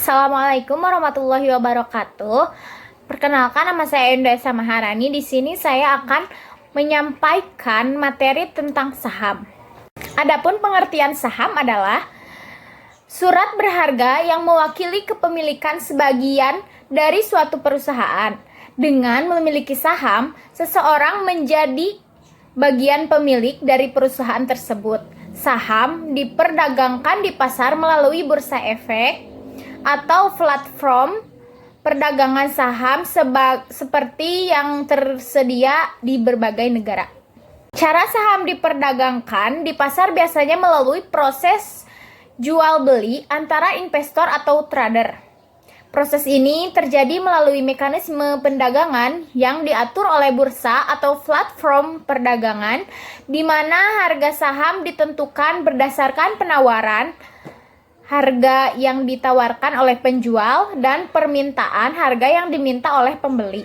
Assalamualaikum warahmatullahi wabarakatuh. Perkenalkan, nama saya Endesa Maharani. Di sini saya akan menyampaikan materi tentang saham. Adapun pengertian saham adalah surat berharga yang mewakili kepemilikan sebagian dari suatu perusahaan. Dengan memiliki saham, seseorang menjadi bagian pemilik dari perusahaan tersebut. Saham diperdagangkan di pasar melalui bursa efek atau platform perdagangan saham seperti yang tersedia di berbagai negara. Cara saham diperdagangkan di pasar biasanya melalui proses jual beli antara investor atau trader. Proses ini terjadi melalui mekanisme pendagangan yang diatur oleh bursa atau platform perdagangan, di mana harga saham ditentukan berdasarkan penawaran, harga yang ditawarkan oleh penjual, dan permintaan harga yang diminta oleh pembeli.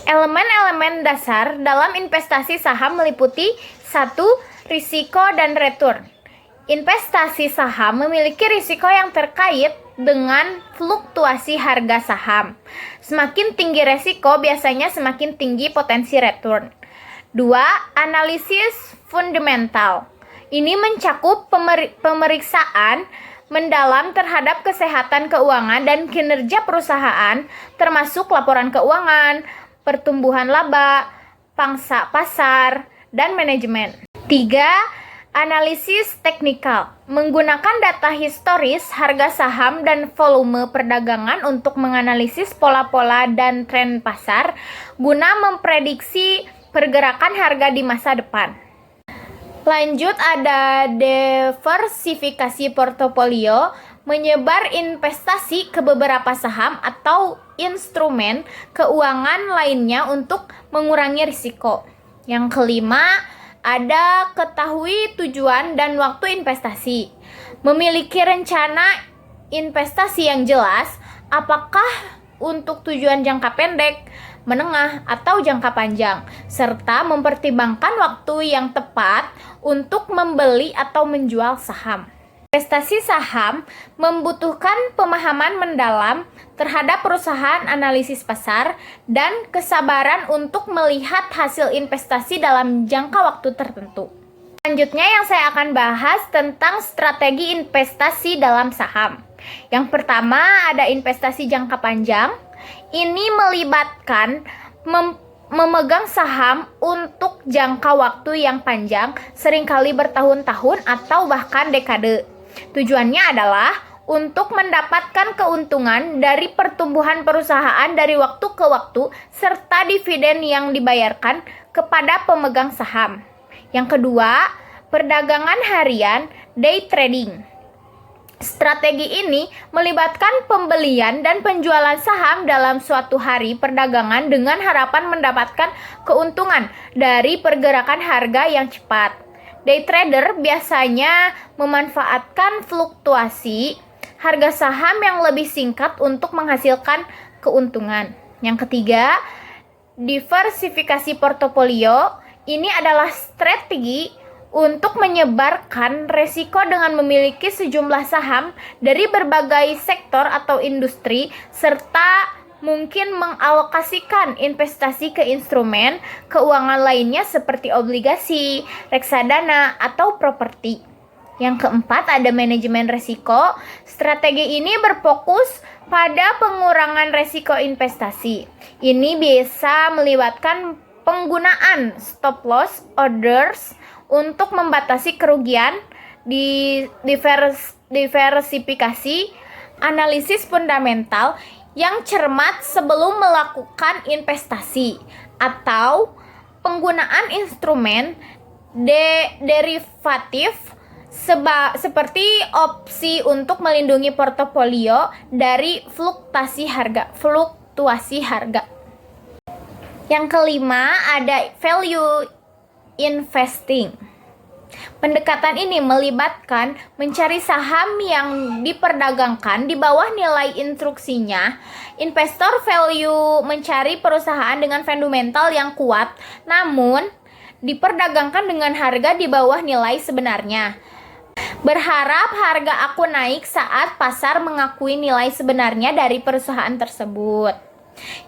Elemen-elemen dasar dalam investasi saham meliputi 1. Risiko dan return. Investasi saham memiliki risiko yang terkait dengan fluktuasi harga saham. Semakin tinggi risiko, biasanya semakin tinggi potensi return. 2. Analisis fundamental. Ini mencakup pemeriksaan mendalam terhadap kesehatan keuangan dan kinerja perusahaan, termasuk laporan keuangan, pertumbuhan laba, pangsa pasar, dan manajemen. 3. Analisis teknikal. Menggunakan data historis harga saham dan volume perdagangan untuk menganalisis pola-pola dan tren pasar guna memprediksi pergerakan harga di masa depan. Lanjut, ada diversifikasi portofolio, menyebar investasi ke beberapa saham atau instrumen keuangan lainnya untuk mengurangi risiko. Yang kelima, ada ketahui tujuan dan waktu investasi. Memiliki rencana investasi yang jelas, apakah untuk tujuan jangka pendek, menengah, atau jangka panjang, serta mempertimbangkan waktu yang tepat untuk membeli atau menjual saham. Investasi saham membutuhkan pemahaman mendalam terhadap perusahaan, analisis pasar, dan kesabaran untuk melihat hasil investasi dalam jangka waktu tertentu. Selanjutnya yang saya akan bahas tentang strategi investasi dalam saham. Yang pertama, ada investasi jangka panjang. Ini melibatkan memegang saham untuk jangka waktu yang panjang, seringkali bertahun-tahun atau bahkan dekade. Tujuannya adalah untuk mendapatkan keuntungan dari pertumbuhan perusahaan dari waktu ke waktu, serta dividen yang dibayarkan kepada pemegang saham. Yang kedua, perdagangan harian, day trading. Strategi ini melibatkan pembelian dan penjualan saham dalam suatu hari perdagangan dengan harapan mendapatkan keuntungan dari pergerakan harga yang cepat. Day trader biasanya memanfaatkan fluktuasi harga saham yang lebih singkat untuk menghasilkan keuntungan. Yang ketiga, diversifikasi portofolio. Ini adalah strategi untuk menyebarkan resiko dengan memiliki sejumlah saham dari berbagai sektor atau industri, serta mungkin mengalokasikan investasi ke instrumen keuangan lainnya seperti obligasi, reksadana, atau properti. Yang keempat, ada manajemen resiko. Strategi ini berfokus pada pengurangan resiko investasi. Ini bisa melibatkan penggunaan stop loss orders untuk membatasi kerugian, diversifikasi, analisis fundamental yang cermat sebelum melakukan investasi, atau penggunaan instrumen derivatif seperti opsi untuk melindungi portofolio dari fluktuasi harga. Yang kelima, ada value investing. Pendekatan ini melibatkan mencari saham yang diperdagangkan di bawah nilai instruksinya. Investor value mencari perusahaan dengan fundamental yang kuat, namun diperdagangkan dengan harga di bawah nilai sebenarnya. Berharap harga aku naik saat pasar mengakui nilai sebenarnya dari perusahaan tersebut.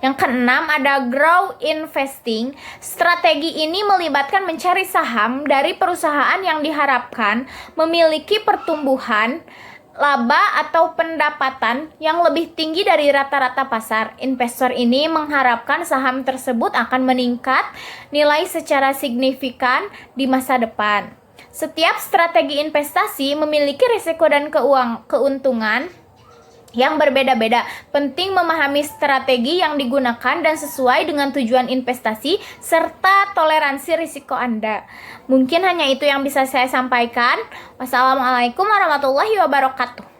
Yang keenam ada grow investing. Strategi ini melibatkan mencari saham dari perusahaan yang diharapkan memiliki pertumbuhan laba atau pendapatan yang lebih tinggi dari rata-rata pasar. Investor ini mengharapkan saham tersebut akan meningkat nilai secara signifikan di masa depan. Setiap strategi investasi memiliki risiko dan keuntungan yang berbeda-beda. Penting memahami strategi yang digunakan dan sesuai dengan tujuan investasi serta toleransi risiko Anda. Mungkin hanya itu yang bisa saya sampaikan. Wassalamualaikum warahmatullahi wabarakatuh.